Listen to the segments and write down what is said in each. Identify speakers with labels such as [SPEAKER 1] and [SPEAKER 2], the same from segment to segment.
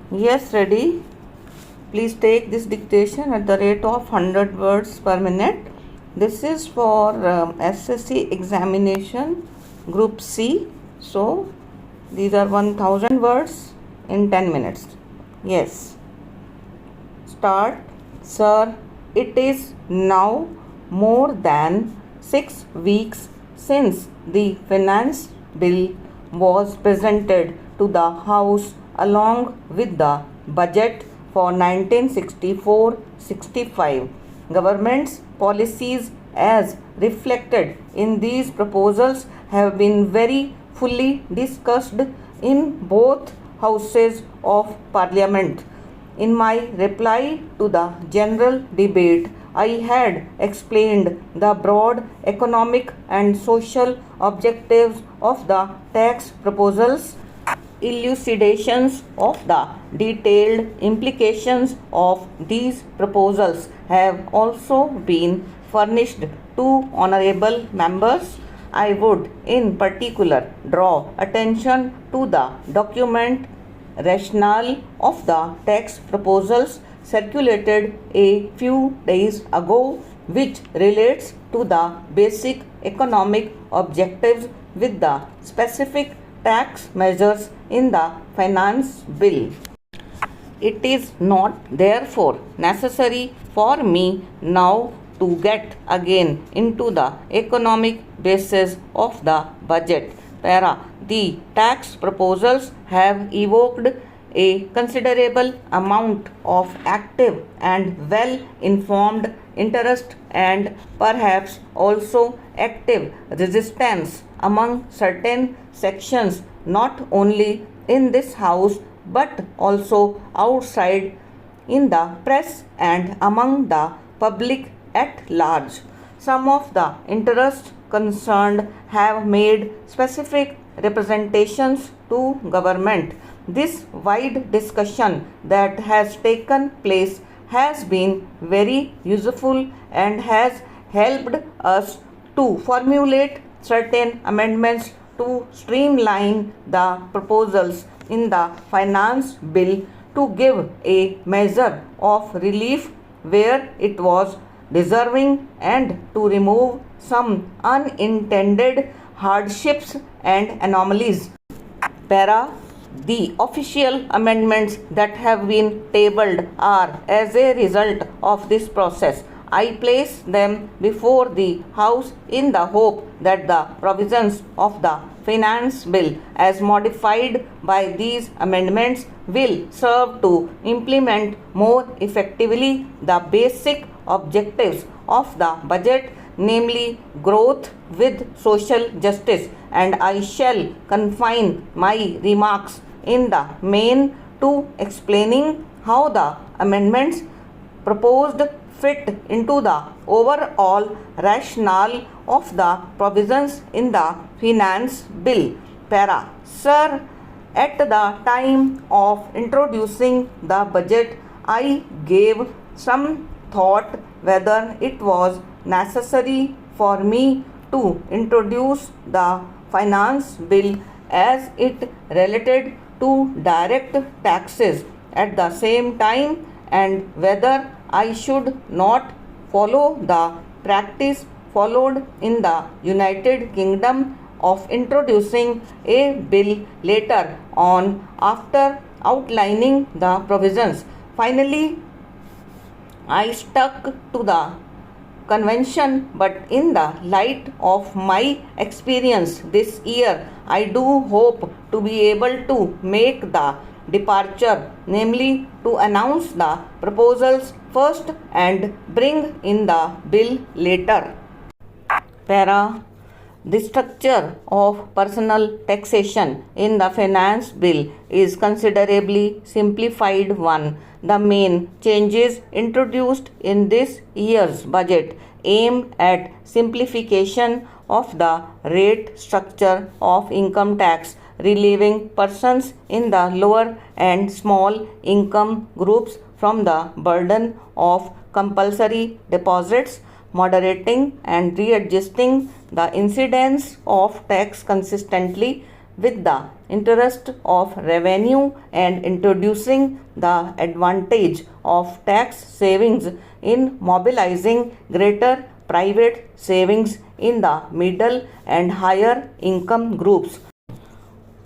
[SPEAKER 1] Yes, ready. Please take this dictation at the rate of 100 words per minute. This is for SSC examination group C. So these are 1000 words in 10 minutes. Yes. Start. Sir, it is now more than 6 weeks since the finance bill was presented to the House along with the budget for 1964-65. Government's policies as reflected in these proposals have been very fully discussed in both houses of parliament. In my reply to the general debate, I had explained the broad economic and social objectives of the tax proposals. Elucidations of the detailed implications of these proposals have also been furnished to honorable members. I would in particular draw attention to the document rationale of the tax proposals circulated a few days ago, which relates to the basic economic objectives with the specific tax measures in the finance bill. It is not therefore necessary for me now to get again into the economic basis of the budget. The tax proposals have evoked a considerable amount of active and well-informed interest and perhaps also active resistance among certain sections not only in this house but also outside in the press and among the public at large. Some of the interests concerned have made specific representations to government. This wide discussion that has taken place has been very useful and has helped us to formulate certain amendments to streamline the proposals in the finance bill to give a measure of relief where it was deserving and to remove some unintended hardships and anomalies. The official amendments that have been tabled are as a result of this process. I place them before the House in the hope that the provisions of the finance bill as modified by these amendments will serve to implement more effectively the basic objectives of the budget, namely growth with social justice, and I shall confine my remarks in the main to explaining how the amendments proposed fit into the overall rationale of the provisions in the finance bill. Sir, at the time of introducing the budget, I gave some thought whether it was necessary for me to introduce the finance bill as it related to direct taxes at the same time, and whether I should not follow the practice followed in the United Kingdom of introducing a bill later on after outlining the provisions. Finally, I stuck to the convention, but in the light of my experience this year, I do hope to be able to make the departure, namely to announce the proposals first and bring in the bill later. The structure of personal taxation in the finance bill is considerably simplified one. The main changes introduced in this year's budget aim at simplification of the rate structure of income tax, relieving persons in the lower and small income groups from the burden of compulsory deposits, moderating and readjusting the incidence of tax consistently with the interest of revenue and introducing the advantage of tax savings in mobilizing greater private savings in the middle and higher income groups.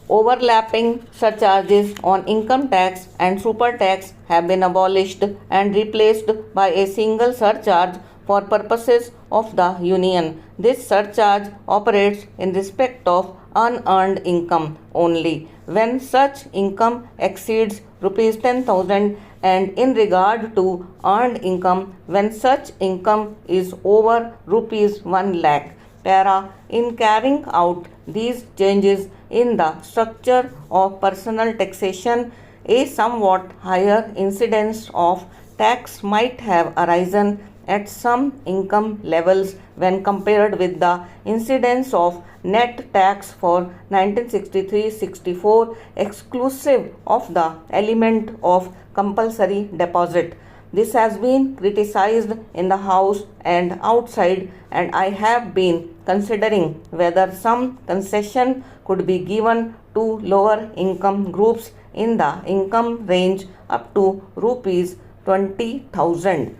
[SPEAKER 1] Overlapping surcharges on income tax and super tax have been abolished and replaced by a single surcharge for purposes of the Union. This surcharge operates in respect of unearned income only when such income exceeds rupees 10,000 and in regard to earned income when such income is over rupees 1 lakh. Para, in carrying out these changes in the structure of personal taxation, a somewhat higher incidence of tax might have arisen at some income levels when compared with the incidence of net tax for 1963-64 exclusive of the element of compulsory deposit. This has been criticized in the House and outside, and I have been considering whether some concession could be given to lower income groups in the income range up to rupees 20,000.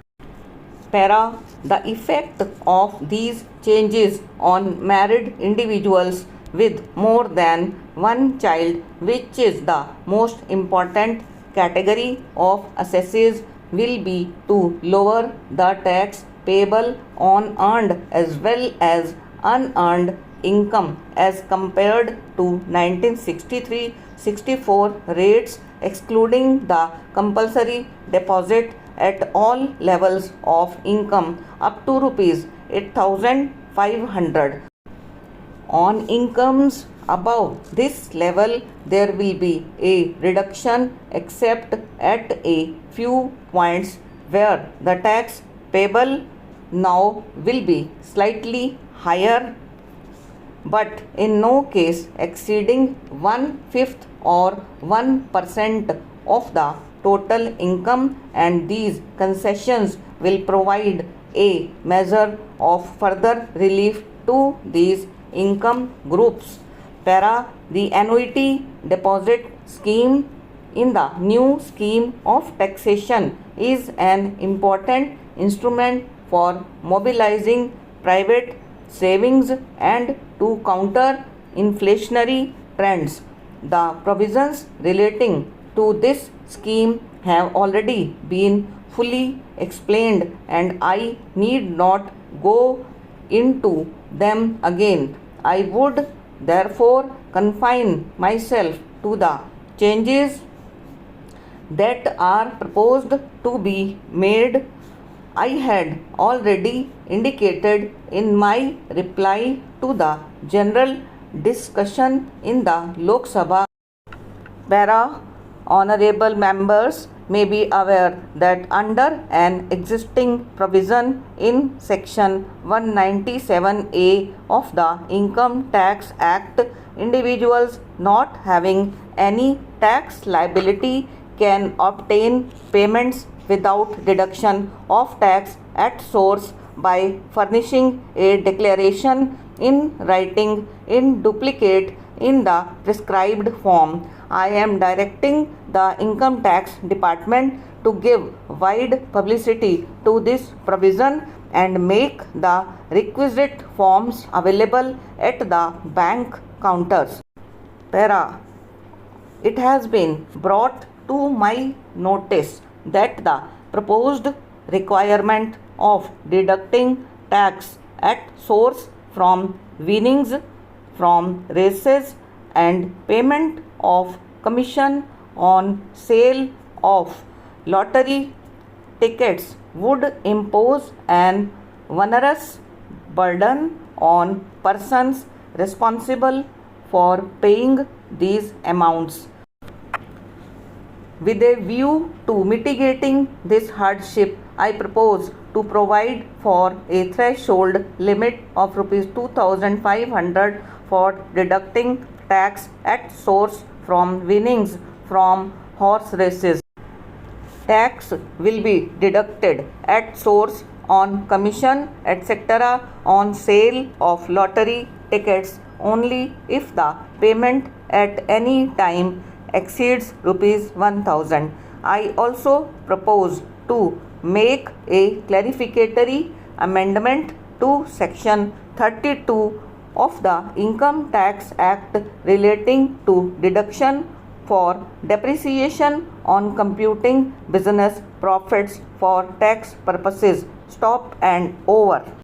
[SPEAKER 1] Para, the effect of these changes on married individuals with more than one child, which is the most important category of assessees, will be to lower the tax payable on earned as well as unearned income as compared to 1963-64 rates, excluding the compulsory deposit at all levels of income up to rupees 8,500. On incomes above this level, there will be a reduction except at a few points where the tax payable now will be slightly higher, but in no case exceeding 1/5 or 1% of the total income, and these concessions will provide a measure of further relief to these income groups. Para, the annuity deposit scheme in the new scheme of taxation is an important instrument for mobilizing private savings and to counter inflationary trends. The provisions relating to this scheme have already been fully explained, and I need not go into them again. I would therefore confine myself to the changes that are proposed to be made. I had already indicated in my reply to the general discussion in the Lok Sabha. Para, honorable members may be aware that under an existing provision in section 197A of the Income Tax Act, individuals not having any tax liability can obtain payments without deduction of tax at source by furnishing a declaration in writing in duplicate in the prescribed form. I am directing the Income Tax Department to give wide publicity to this provision and make the requisite forms available at the bank counters. Para, it has been brought to my notice that the proposed requirement of deducting tax at source from winnings from races and payment of commission on sale of lottery tickets would impose an onerous burden on persons responsible for paying these amounts. With a view to mitigating this hardship, I propose to provide for a threshold limit of rupees 2,500 for deducting tax at source from winnings from horse races. Tax will be deducted at source on commission, etc. on sale of lottery tickets only if the payment at any time exceeds rupees 1000. I also propose to make a clarificatory amendment to section 32 of the Income Tax Act relating to deduction for depreciation on computing business profits for tax purposes. Stop and over.